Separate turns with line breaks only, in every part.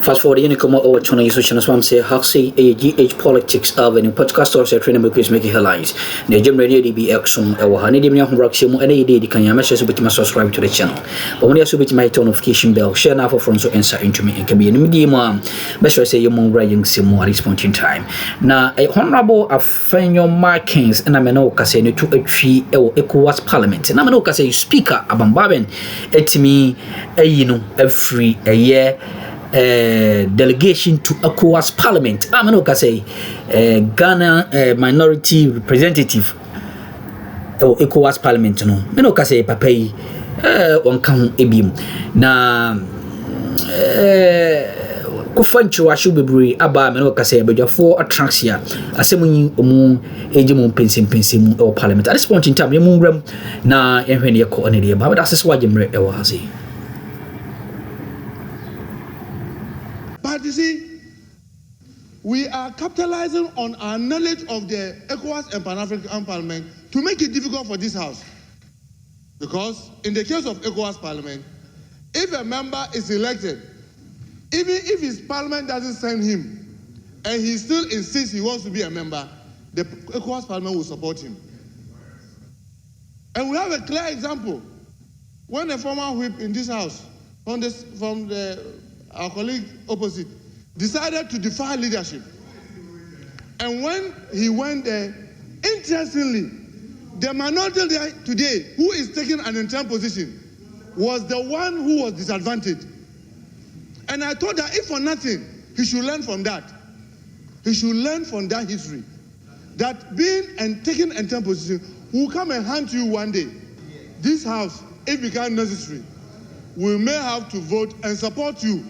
Fast forward, you come over to the social swam say, Huxley, a GH Politics Avenue podcast or training because making headlines. The Jim Radio DB Action, our Hanidim Roximo, and AD can you message with my subscribe to the channel. But when you submit my notification bell, share now for friends or answer into me. It can be a medium, best I say you're more writing some more at this point in time. Now, a honorable Afenyo Markins and Amenoka say to a tree ECOWAS Parliament. And Amenoka say Speaker Abambaben, etimi, every a year. Delegation to ECOWAS Parliament. Amanoka say Ghana minority representative ECOWAS Parliament no. Menoka say papai on kan ebim na kufancho ashubebri aba menoka say abejafo attraction asemu omu ejemu pensim o Parliament. At this point in time yemu ngram na ehwe ne yeko one de ba that's why jemre e wa hase.
But you see, we are capitalizing on our knowledge of the ECOWAS and Pan-African Parliament to make it difficult for this House. Because in the case of ECOWAS Parliament, if a member is elected, even if his parliament doesn't send him, and he still insists he wants to be a member, the ECOWAS Parliament will support him. And we have a clear example. When a former whip in this House, our colleague opposite, decided to defy leadership. And when he went there, interestingly, the minority there today, who is taking an interim position, was the one who was disadvantaged. And I thought that if for nothing, he should learn from that. He should learn from that history. That being and taking an interim position will come and hand to you one day. This House, if it becomes necessary, we may have to vote and support you.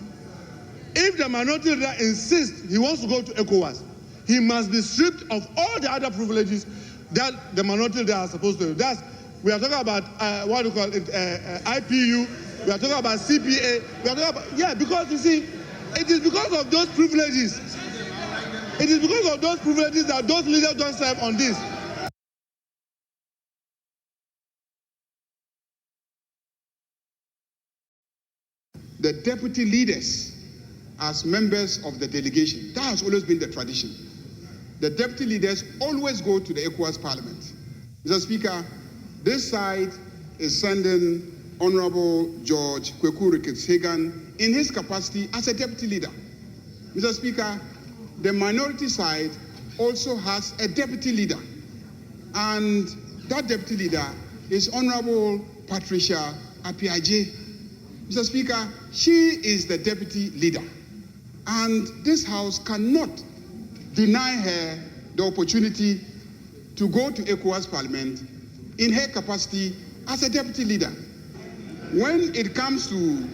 If the minority leader insists he wants to go to ECOWAS, he must be stripped of all the other privileges that the minority leader are supposed to have. We are talking about what we call it, IPU. We are talking about CPA. We are talking about because you see, it is because of those privileges. It is because of those privileges that those leaders don't serve on this. The deputy leaders as members of the delegation. That has always been the tradition. The deputy leaders always go to the ECOWAS Parliament. Mr. Speaker, this side is sending Honorable George Kweku Ricketts-Hagan in his capacity as a deputy leader. Mr. Speaker, the minority side also has a deputy leader. And that deputy leader is Honorable Patricia Apiaje. Mr. Speaker, she is the deputy leader. And this House cannot deny her the opportunity to go to ECOWAS Parliament in her capacity as a deputy leader. When it comes to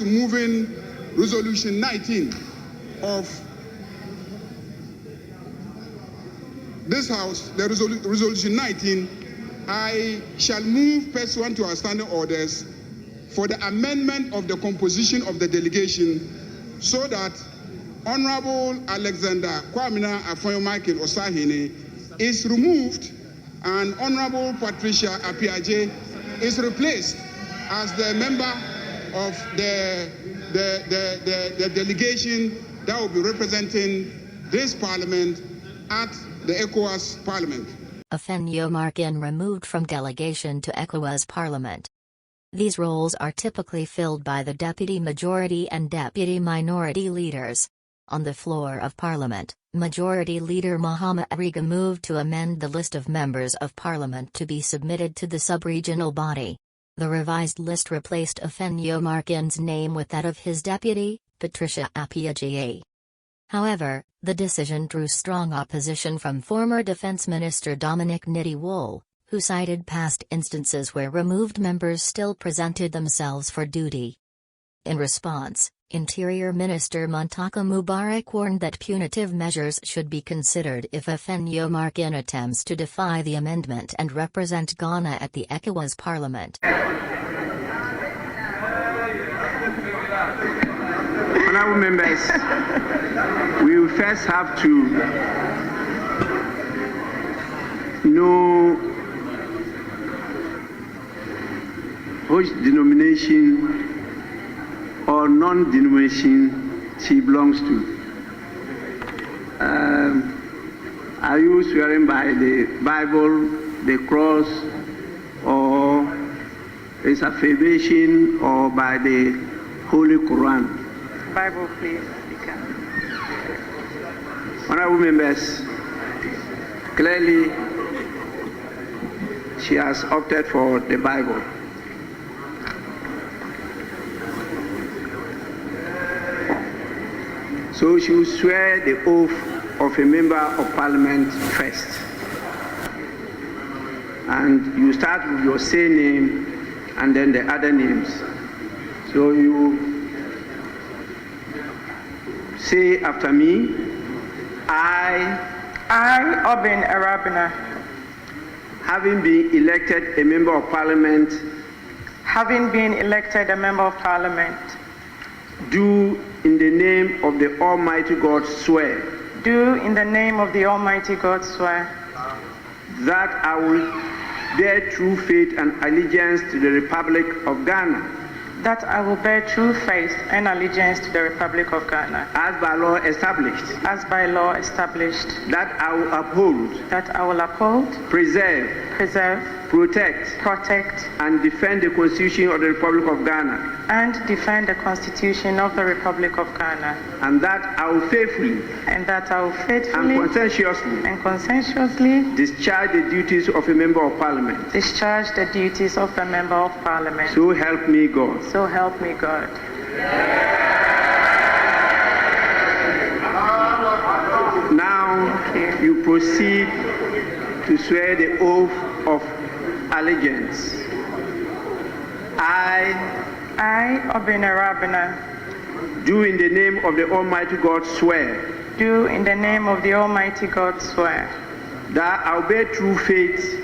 moving Resolution 19 of this House, the Resolution 19, I shall move pursuant to our standing orders for the amendment of the composition of the delegation so that Honorable Alexander Kwamina Afonyo Michael Osahene is removed and Honorable Patricia Apiaje is replaced as the member of the delegation that will be representing this parliament at the ECOWAS Parliament.
Afenyo Markin removed from delegation to ECOWAS Parliament. These roles are typically filled by the deputy majority and deputy minority leaders. On the floor of Parliament, Majority Leader Mahama moved to amend the list of members of Parliament to be submitted to the sub-regional body. The revised list replaced Afenyo Markin's name with that of his deputy, Patricia Apiaje. However, the decision drew strong opposition from former Defence Minister Dominic Nitiwol, who cited past instances where removed members still presented themselves for duty. In response, Interior Minister Muntaka Mubarak warned that punitive measures should be considered if Afenyo Markin attempts to defy the amendment and represent Ghana at the ECOWAS Parliament.
Honourable members, we will first have to know which denomination or or non-denomination she belongs to. Are you swearing by the Bible, the cross, or its affirmation, or by the Holy Quran?
Bible, please.
Honorable members, clearly she has opted for the Bible. So she will swear the oath of a member of Parliament first. And you start with your surname and then the other names. So you say after me, I,
Obin Arabina,
having been elected a member of Parliament, do in the name of the Almighty God swear. That I will bear true faith and allegiance to the Republic of Ghana.
That I will bear true faith and allegiance to the Republic of Ghana.
As by law established. That I will uphold. Preserve. Protect. And defend the Constitution of the Republic of Ghana. And that I will faithfully. And conscientiously. Discharge the duties of a member of Parliament. So help me God. Now you proceed to swear the oath of allegiance. I, Obina Rabina, do in the name of the Almighty God swear. That I will bear true faith.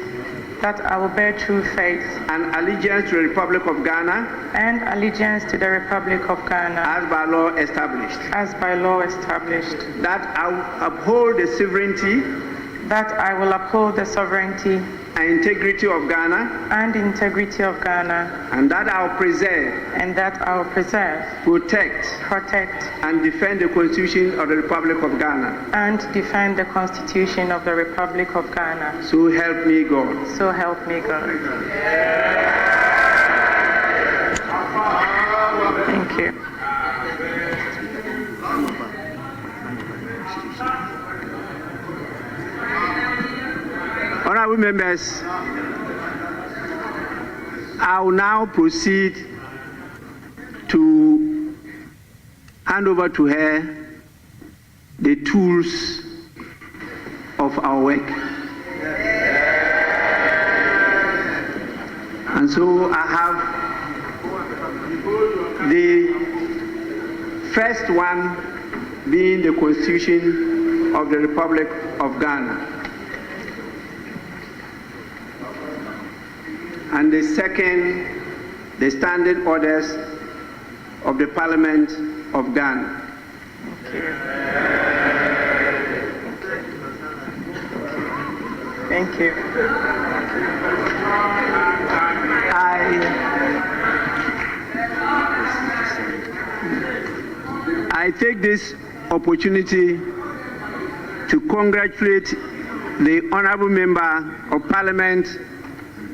And allegiance to the Republic of Ghana. As by law established. That I will uphold the sovereignty. And integrity of Ghana. And that I will preserve. Protect. And defend the Constitution of the Republic of Ghana. So help me God.
Thank you.
Honorable members, I will now proceed to hand over to her the tools of our work. And so I have the first one being the Constitution of the Republic of Ghana. And the second, the standing orders of the Parliament of Ghana.
Thank you.
I take this opportunity to congratulate the Honourable Member of Parliament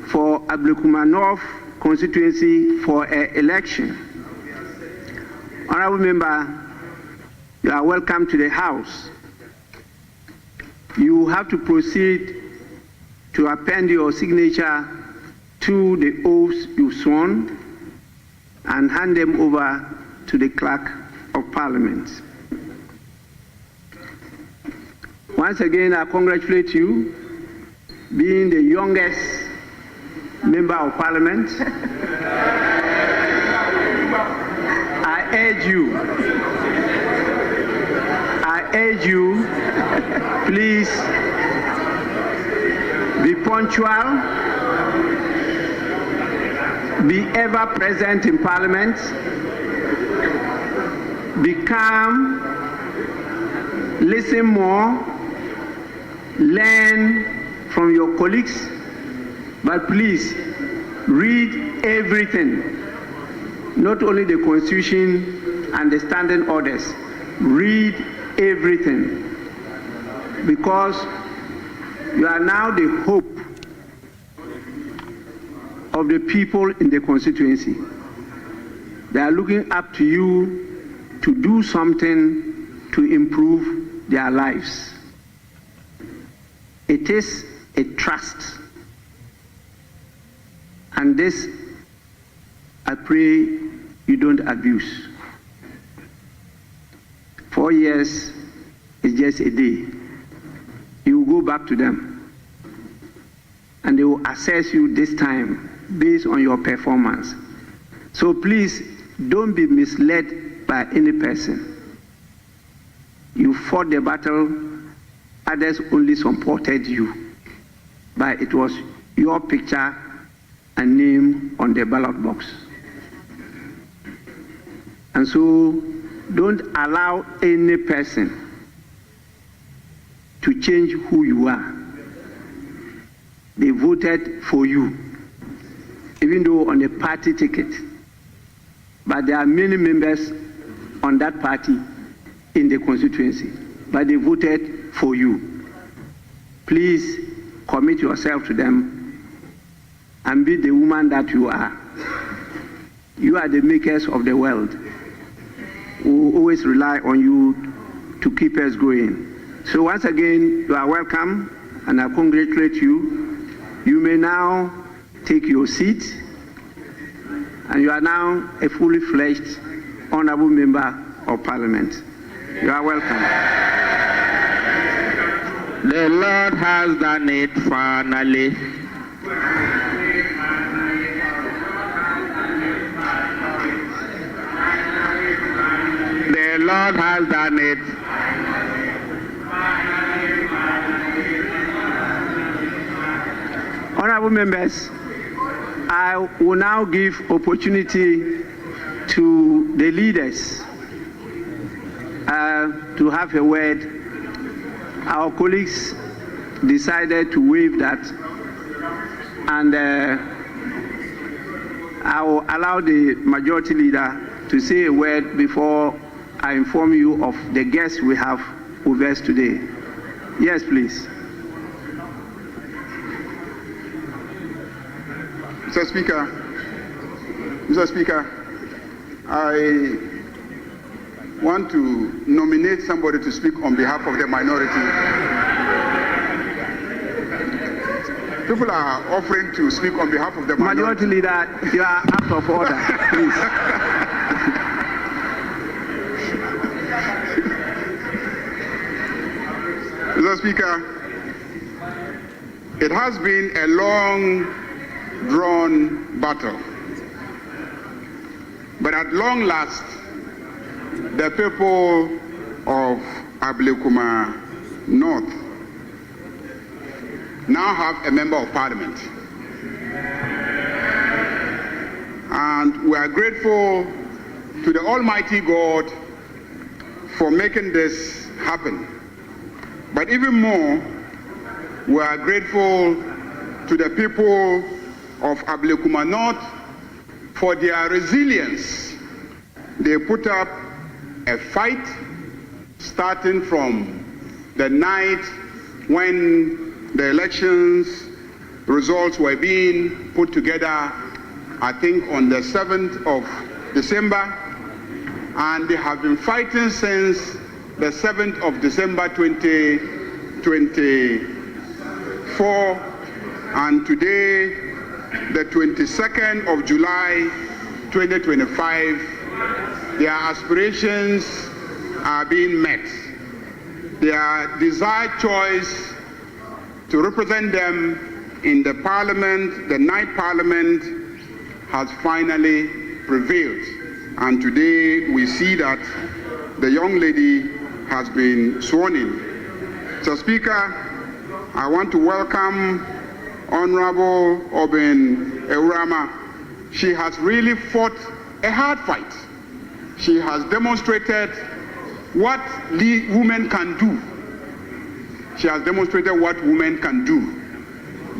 for Ablekuma North constituency for an election. Honourable Member, you are welcome to the House. You have to proceed to append your signature to the oaths you've sworn and hand them over to the Clerk of Parliament. Once again, I congratulate you, being the youngest Member of Parliament. I urge you, please be punctual, be ever present in Parliament, be calm, listen more, learn from your colleagues, but please read everything. not only the Constitution and the standing orders, read everything, because you are now the hope of the people in the constituency. They are looking up to you to do something to improve their lives. It is a trust. And this, I pray you don't abuse. 4 years is just a day. You will go back to them, and they will assess you this time based on your performance. So please, don't be misled by any person. You fought the battle, others only supported you, but it was your picture and name on the ballot box. And so, don't allow any person to change who you are. They voted for you, even though on a party ticket. But there are many members on that party in the constituency, but they voted for you. Please commit yourself to them and be the woman that you are. You are the makers of the world. We will always rely on you to keep us going. So once again, you are welcome, and I congratulate you. You may now take your seat, and you are now a fully fledged honorable member of Parliament. You are welcome.
The Lord has done it finally. The Lord has done it.
Honorable members, I will now give opportunity to the leaders to have a word. Our colleagues decided to waive that, and I will allow the majority leader to say a word before I inform you of the guests we have with us today. Yes, please.
Mr. Speaker, I want to nominate somebody to speak on behalf of the minority. People are offering to speak on behalf of the minority.
Majority leader, you are out of order, please.
Mr. Speaker, it has been a long drawn battle, but at long last, the people of Ablekuma North now have a member of Parliament, and we are grateful to the Almighty God for making this happen. But even more, we are grateful to the people of Ablekuma North for their resilience. They put up a fight starting from the night when the elections results were being put together, I think on the 7th of December, and they have been fighting since the 7th of December 2024, and today, the 22nd of July 2025, their aspirations are being met. Their desired choice to represent them in the Parliament, the night Parliament, has finally prevailed. And today we see that the young lady has been sworn in. So, Speaker, I want to welcome Honorable Obin Ewurama. She has really fought a hard fight. She has demonstrated what women can do. She has demonstrated what women can do.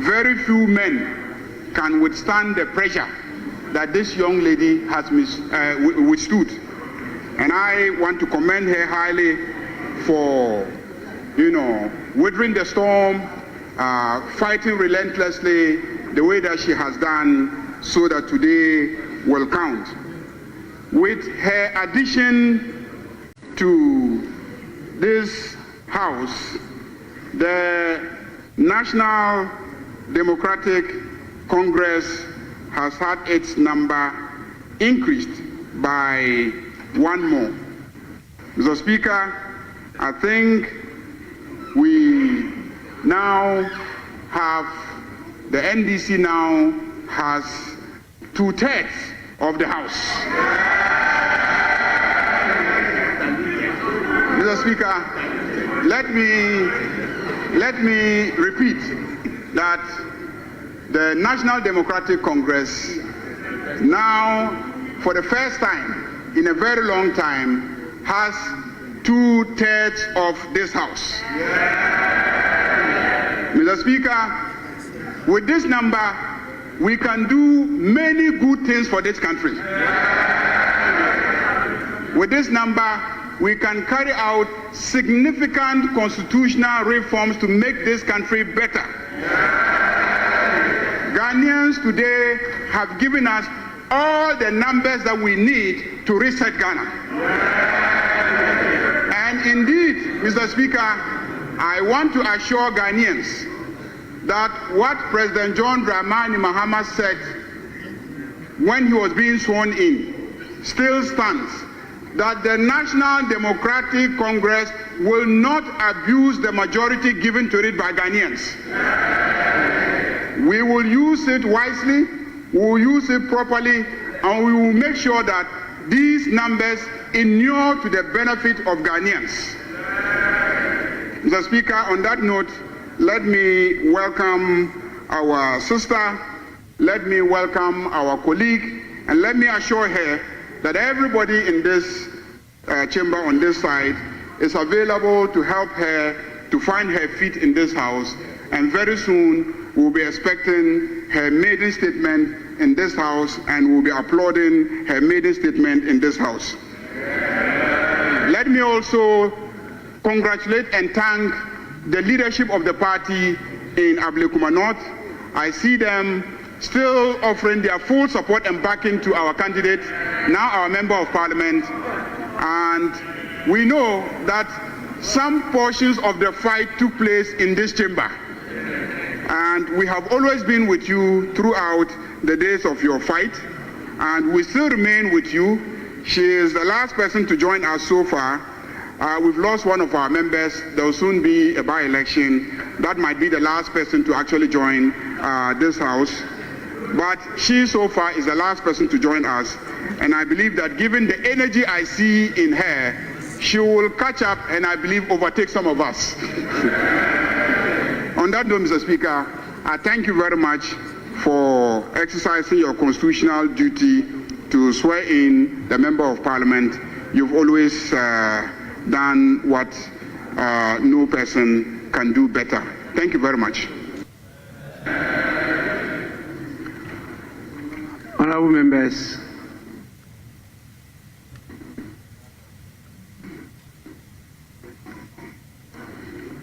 Very few men can withstand the pressure that this young lady has withstood. And I want to commend her highly for, weathering the storm, fighting relentlessly the way that she has done, so that today will count. With her addition to this House, the National Democratic Congress has had its number increased by one more. Mr. Speaker, I think we now have, the NDC now has 2/3 of the House. Mr. Speaker, let me repeat that the National Democratic Congress now, for the first time in a very long time, has 2/3 of this House. Mr. Speaker, with this number, we can do many good things for this country. With this number, we can carry out significant constitutional reforms to make this country better. Ghanaians today have given us all the numbers that we need to reset Ghana. And indeed, Mr. Speaker, I want to assure Ghanaians that what President John Dramani Mahama said when he was being sworn in still stands, that the National Democratic Congress will not abuse the majority given to it by Ghanaians. We will use it wisely, we will use it properly, and we will make sure that these numbers inure to the benefit of Ghanaians. Mr. Speaker, on that note, let me welcome our sister, let me welcome our colleague, and let me assure her that everybody in this chamber on this side is available to help her to find her feet in this House, and very soon we'll be expecting her maiden statement in this House, and we'll be applauding her maiden statement in this House. Let me also congratulate and thank the leadership of the party in Ablekuma North. I see them still offering their full support and backing to our candidate, now our Member of Parliament. And we know that some portions of the fight took place in this chamber. And we have always been with you throughout the days of your fight, and we still remain with you. She is the last person to join us so far. We've lost one of our members. There will soon be a by-election. That might be the last person to actually join this House. But she so far is the last person to join us. And I believe that given the energy I see in her, she will catch up and I believe overtake some of us. On that note, Mr. Speaker, I thank you very much for exercising your constitutional duty to swear in the Member of Parliament. You've always done what no person can do better. Thank you very much.
Honorable members,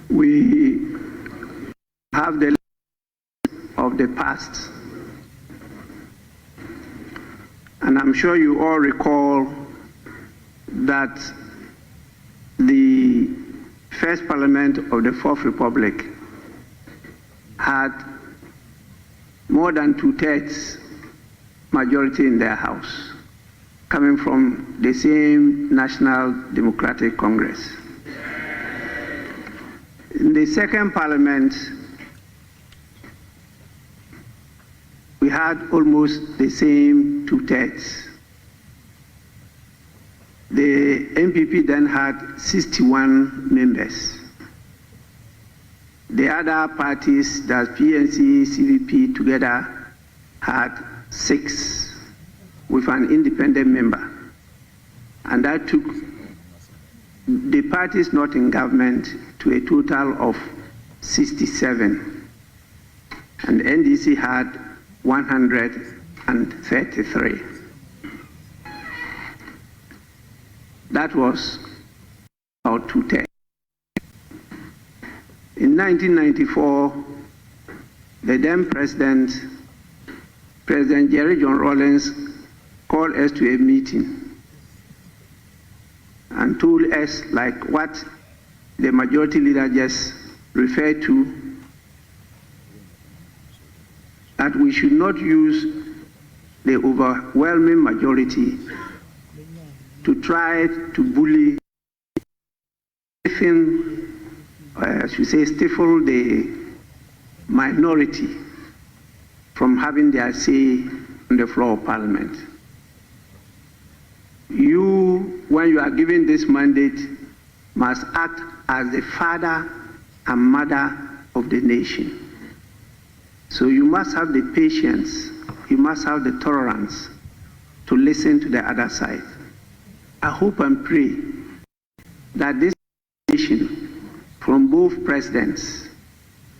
we have the of the past, and I'm sure you all recall that the first Parliament of the Fourth Republic had more than 2/3 majority in their House, coming from the same National Democratic Congress. In the second Parliament, we had almost the same 2/3. The NPP then had 61 members. The other parties, that PNC, CVP together, had 6, with an independent member. And that took the parties not in government to a total of 67. And NDC had 100 1933. That was about 210. In 1994, the then President Jerry John Rawlings, called us to a meeting and told us, like what the majority leader just referred to, that we should not use the overwhelming majority to try to bully, stifle the minority from having their say on the floor of Parliament. You, when you are given this mandate, must act as the father and mother of the nation. So you must have the patience, you must have the tolerance to listen to the other side. I hope and pray that this nation from both presidents,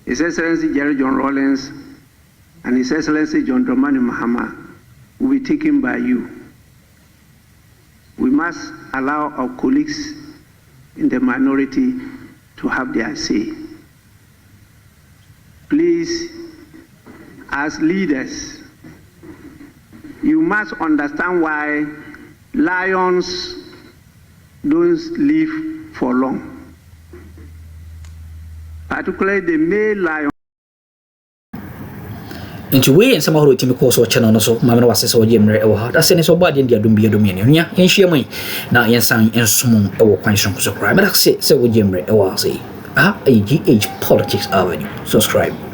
His Excellency Jerry John Rawlings and His Excellency John Dramani Mahama, will be taken by you. We must allow our colleagues in the minority to have their say. Please, as leaders, you must understand why lions don't live for long. Particularly the male lion.
Into way and some of the team course or channel so Mamma was so Jimre or that's any so bad in the Adumbia Dominion. Yeah, and she may not in sign and small or question so crime. But I say so Jimre or say, AGH Politics Avenue. Subscribe.